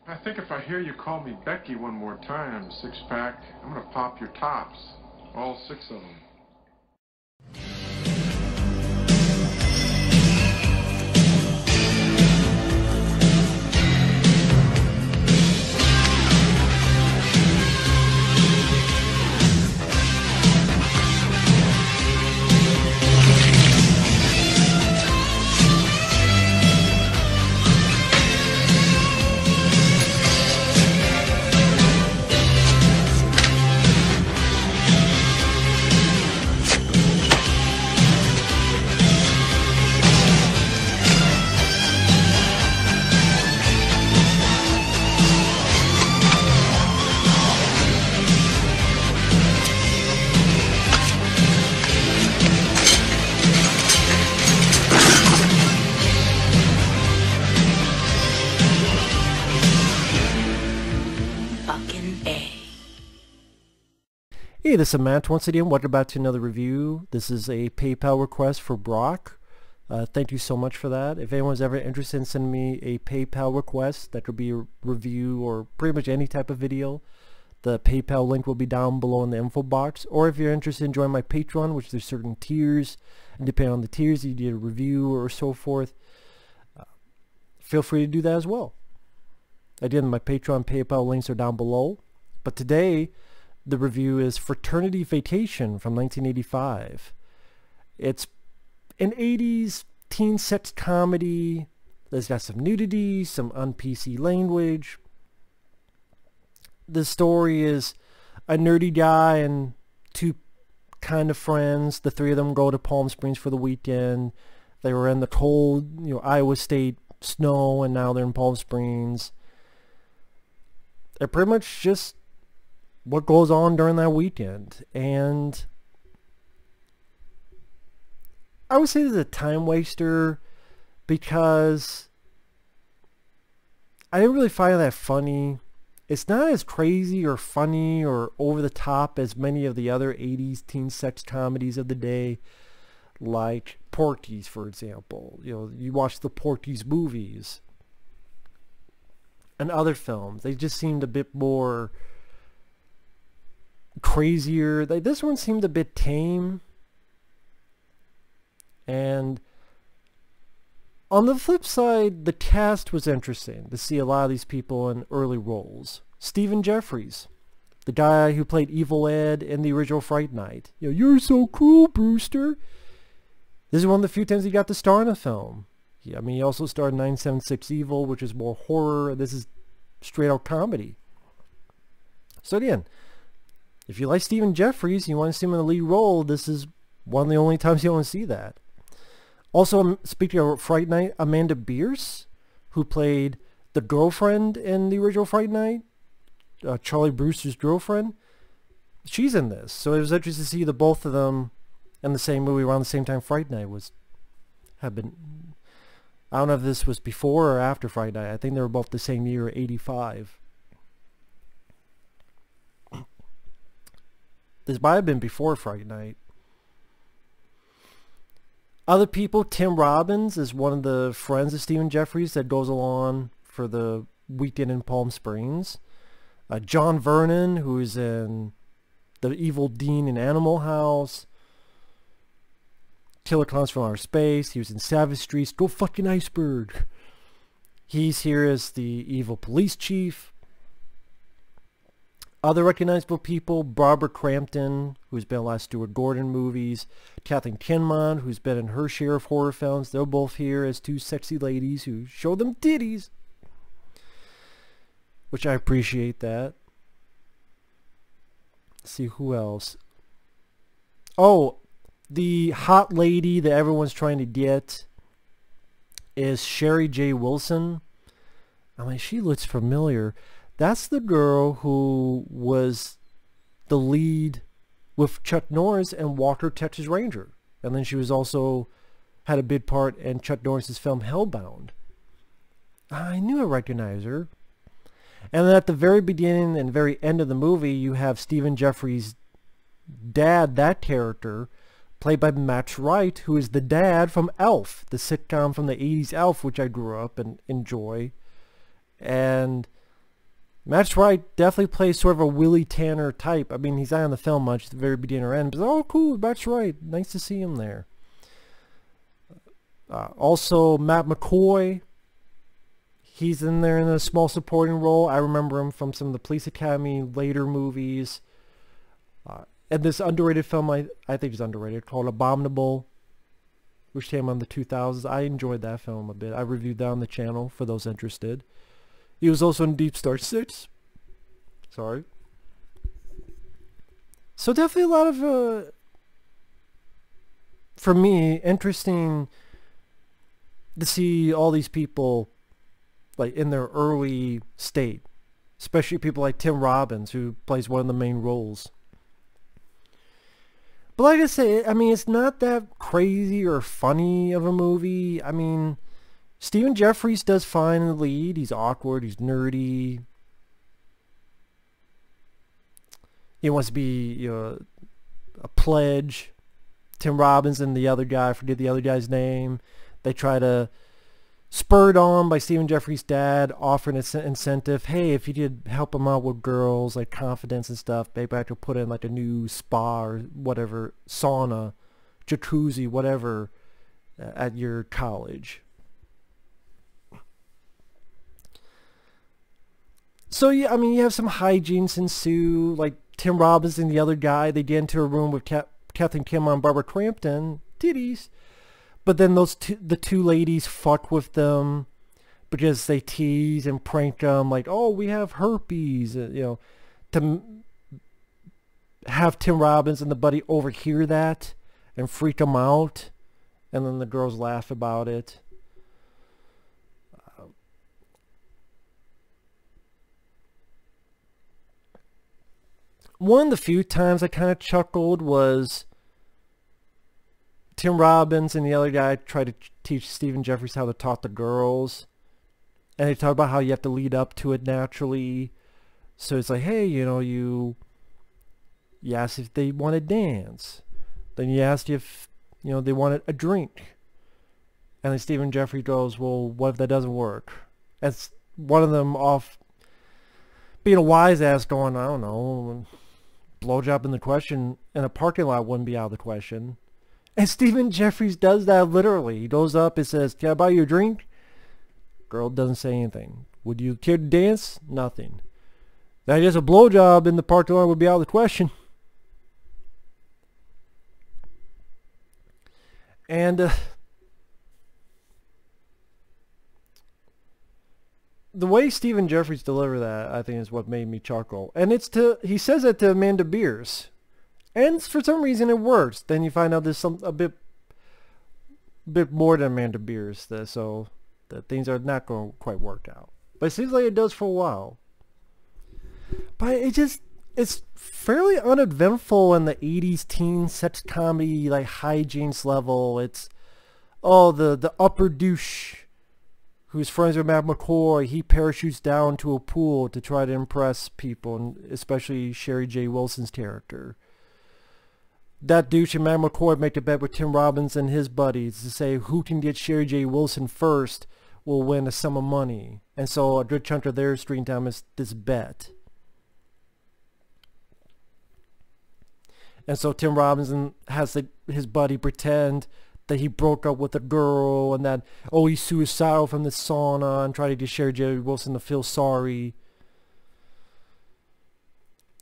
I think if I hear you call me Becky one more time, six-pack, I'm gonna pop your tops. All six of them. Hey, this is Matt once again. Welcome back to another review. This is a PayPal request for Brock. Thank you so much for that. If anyone's ever interested in sending me a PayPal request, that could be a review or pretty much any type of video, the PayPal link will be down below in the info box. Or if you're interested in joining my Patreon, which there's certain tiers, and depending on the tiers, you get a review or so forth, feel free to do that as well. Again, my Patreon, PayPal links are down below. But today, the review is Fraternity Vacation from 1985. It's an 80s teen sex comedy. There's got some nudity, some un-PC language. The story is a nerdy guy and two kind of friends. The three of them go to Palm Springs for the weekend. They were in the cold, Iowa State snow, and now they're in Palm Springs. They're pretty much just what goes on during that weekend. And I would say this is a time waster because I didn't really find that funny. It's not as crazy or funny or over the top as many of the other 80s teen sex comedies of the day, like Porky's, for example. You watch the Porky's movies and other films. They just seemed a bit more crazier. This one seemed a bit tame. And on the flip side, the cast was interesting to see a lot of these people in early roles. Stephen Geoffreys, the guy who played Evil Ed in the original Fright Night. You're so cool, Brewster. This is one of the few times he got to star in a film. He also starred in 976 Evil, which is more horror. This is straight out comedy. So again, if you like Stephen Geoffreys, you want to see him in the lead role, this is one of the only times you want to see that. Also, speaking of Fright Night, Amanda Bierce, who played the girlfriend in the original Fright Night, Charlie Brewster's girlfriend, she's in this. So it was interesting to see the both of them in the same movie around the same time Fright Night have been. I don't know if this was before or after Fright Night. I think they were both the same year, 85. This might have been before Fright Night. Other people, Tim Robbins is one of the friends of Stephen Geoffreys that goes along for the weekend in Palm Springs. John Vernon, who is in The Evil Dean in Animal House. Killer Clowns from Outer Space. He was in Savage Streets. Go fucking Iceberg. He's here as the evil police chief. Other recognizable people, Barbara Crampton, who's been in a lot of Stuart Gordon movies, Kathleen Kinmont, who's been in her share of horror films. They're both here as two sexy ladies who show them titties, which I appreciate that. Let's see who else. Oh, the hot lady that everyone's trying to get is Sheree J. Wilson. She looks familiar. That's the girl who was the lead with Chuck Norris and Walker, Texas Ranger. And then she was also had a big part in Chuck Norris's film Hellbound. I knew I recognized her. And then at the very beginning and very end of the movie, you have Stephen Geoffreys' dad, that character, played by Max Wright, who is the dad from Elf, the sitcom from the 80s Elf, which I grew up and enjoy. And Matt Wright definitely plays sort of a Willie Tanner type. I mean, he's not in the film much at the very beginning or end, but oh, cool, Matt Wright. Nice to see him there. Also, Matt McCoy. He's in there in a small supporting role. I remember him from some of the Police Academy later movies. And this underrated film, I think is underrated, called Abominable, which came on the 2000s. I enjoyed that film a bit. I reviewed that on the channel for those interested. He was also in Deep Star 6. Sorry. So definitely a lot of, for me, interesting to see all these people like in their early state. Especially people like Tim Robbins, who plays one of the main roles. But like I say, I mean, it's not that crazy or funny of a movie. I mean, Stephen Geoffreys does fine in the lead. He's awkward. He's nerdy. He wants to be, you know, a pledge. Tim Robbins and the other guy, I forget the other guy's name. They try to, spurred on by Stephen Geoffreys' dad, offer an incentive. Hey, if you could help him out with girls, like confidence and stuff, maybe I could put in like a new spa or whatever, sauna, jacuzzi, whatever, at your college. So, yeah, I mean, you have some hijinks ensue, like Tim Robbins and the other guy, they get into a room with Kathleen Kim and Barbara Crampton, titties, but then the two ladies fuck with them because they tease and prank them, like, oh, we have herpes, you know, to have Tim Robbins and the buddy overhear that and freak them out, and then the girls laugh about it. One of the few times I kind of chuckled was Tim Robbins and the other guy tried to teach Stephen Geoffreys how to talk to girls. And they talk about how you have to lead up to it naturally. So it's like, hey, you know, you ask if they want to dance. Then you ask if, you know, they want a drink. And then Stephen Geoffreys goes, well, what if that doesn't work? That's one of them off being a wise ass going, I don't know, blowjob in the question in a parking lot wouldn't be out of the question. And Stephen Geoffreys does that literally. He goes up and says, can I buy you a drink? Girl doesn't say anything. Would you care to dance? Nothing. I guess a blowjob in the parking lot would be out of the question. And the way Stephen Geoffreys delivered that, I think, is what made me chuckle. And he says it to Amanda Beers. And for some reason it works. Then you find out there's a bit more than Amanda Beers, so that things are not going to quite work out. But it seems like it does for a while. But it's fairly uneventful in the 80s teen sex comedy, like hijinks level. It's, oh, the upper douche who's friends with Matt McCoy, he parachutes down to a pool to try to impress people, and especially Sheree J. Wilson's character. That douche and Matt McCoy make a bet with Tim Robbins and his buddies to say who can get Sheree J. Wilson first will win a sum of money. And so a good chunk of their screen time is this bet. And so Tim Robbins has his buddy pretend that he broke up with a girl and that, oh, he's suicidal from the sauna, and try to get Sheree J. Wilson to feel sorry.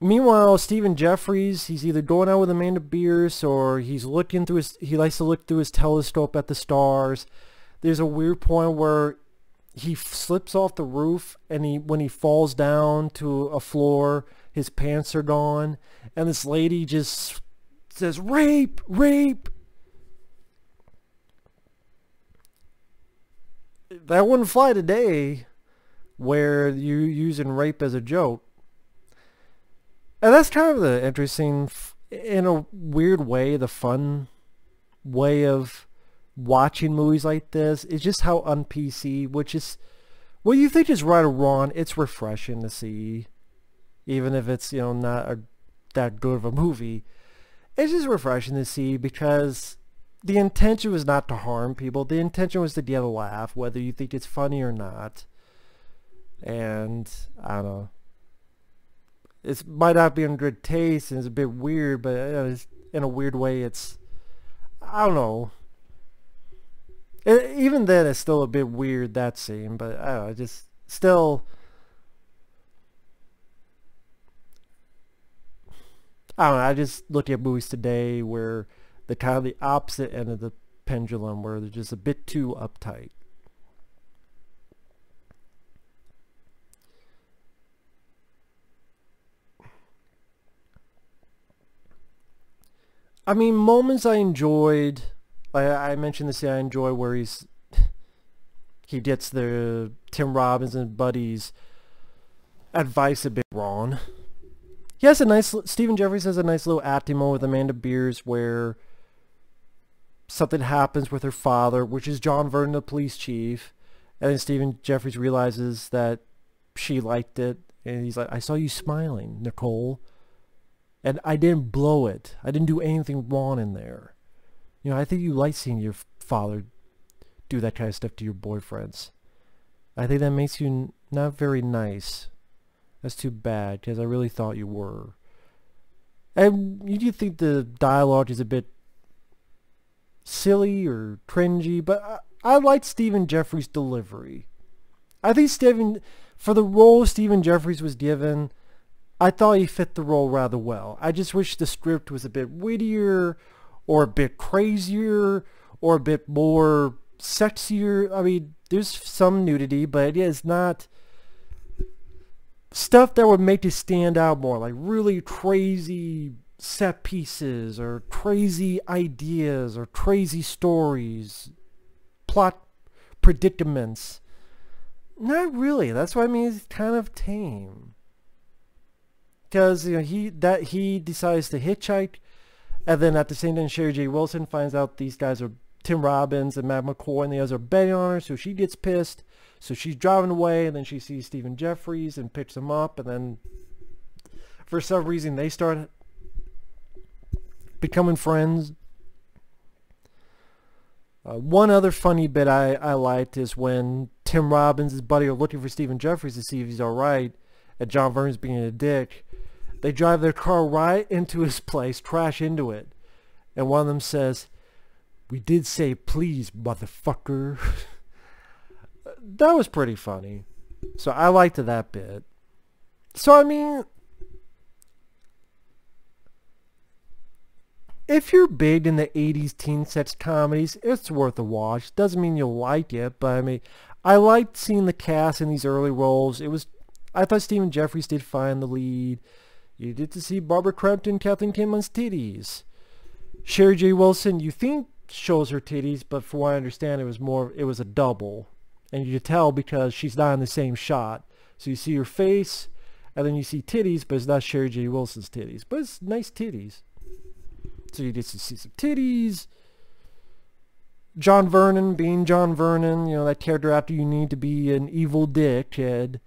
Meanwhile, Stephen Geoffreys, he's either going out with Amanda Beers or he likes to look through his telescope at the stars. There's a weird point where he slips off the roof, and when he falls down to a floor, his pants are gone, and this lady just says, rape, rape. That wouldn't fly today, where you're using rape as a joke. And that's kind of the interesting, in a weird way, the fun way of watching movies like this is just how un-PC, which is, what you think is right or wrong, it's refreshing to see. Even if it's, you know, not that good of a movie. It's just refreshing to see because the intention was not to harm people. The intention was to get a laugh, whether you think it's funny or not. And, I don't know. it might not be in good taste and it's a bit weird, but it's, in a weird way, it's, I don't know. Even then, it's still a bit weird, that scene, but I don't know, just still, I don't know, I just look at movies today where they're kind of the opposite end of the pendulum, where they're just a bit too uptight. I mean, moments I enjoyed, I mentioned the scene I enjoy where he gets the Tim Robbins and buddies advice a bit wrong. He has a nice, Stephen Geoffreys has a nice little acting moment with Amanda Beers where something happens with her father, which is John Vernon, the police chief, and then Stephen Geoffreys realizes that she liked it, and he's like, I saw you smiling, Nicole, and I didn't blow it. I didn't do anything wrong in there. You know, I think you like seeing your father do that kind of stuff to your boyfriends. I think that makes you not very nice. That's too bad, because I really thought you were. And you do think the dialogue is a bit silly or cringy, but I like Stephen Geoffreys' delivery. I think for the role Stephen Geoffreys was given, I thought he fit the role rather well. I just wish the script was a bit wittier, or a bit crazier, or a bit more sexier. I mean, there's some nudity, but it is not stuff that would make it stand out more, like really crazy set pieces, or crazy ideas, or crazy stories, plot predicaments. Not really. That's why I mean it's kind of tame. Because you know he decides to hitchhike, and then at the same time Sheree J Wilson finds out these guys are Tim Robbins and Matt McCoy, and the others are betting on her, so she gets pissed. So she's driving away, and then she sees Stephen Geoffreys and picks him up, and then for some reason they start becoming friends. One other funny bit I liked is when Tim Robbins' his buddy are looking for Stephen Geoffreys to see if he's alright, and John Vernon's being a dick. They drive their car right into his place, crash into it, and one of them says, "We did say please, motherfucker." That was pretty funny. So I liked that bit. So I mean, if you're big in the 80s teen sex comedies, it's worth a watch. Doesn't mean you'll like it, but I mean, I liked seeing the cast in these early roles. I thought Stephen Geoffreys did fine the lead. You get to see Barbara Crampton, Kathleen Kinmon's titties. Sheree J Wilson, you think shows her titties, but from what I understand, it was a double. And you can tell because she's not in the same shot. So you see her face, and then you see titties, but it's not Sheree J Wilson's titties. But it's nice titties. So you get to see some titties. John Vernon being John Vernon, you know, that character after you need to be an evil dickhead.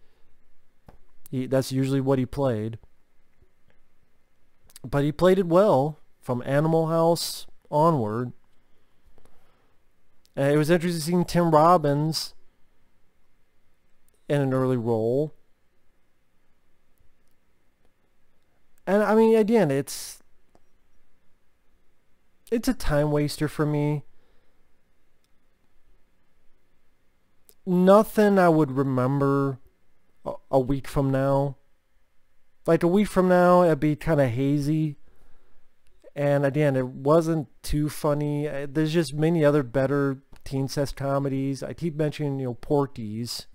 That's usually what he played. But he played it well from Animal House onward. And it was interesting seeing Tim Robbins in an early role. And I mean, again, it's a time waster for me. Nothing I would remember a week from now. Like a week from now, it'd be kind of hazy. And again, it wasn't too funny. There's just many other better teen sex comedies. I keep mentioning, you know, Porky's.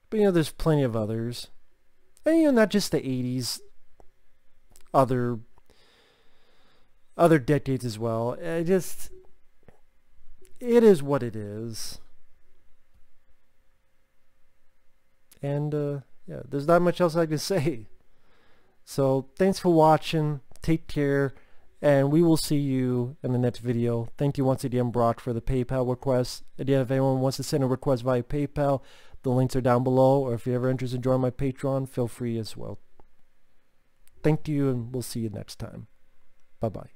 But, you know, there's plenty of others. And, you know, not just the 80s. Other decades as well. It is what it is. And, yeah, there's not much else I can say. So, thanks for watching. Take care. And we will see you in the next video. Thank you once again, Brock, for the PayPal request. Again, if anyone wants to send a request via PayPal, the links are down below. Or if you're ever interested in joining my Patreon, feel free as well. Thank you, and we'll see you next time. Bye-bye.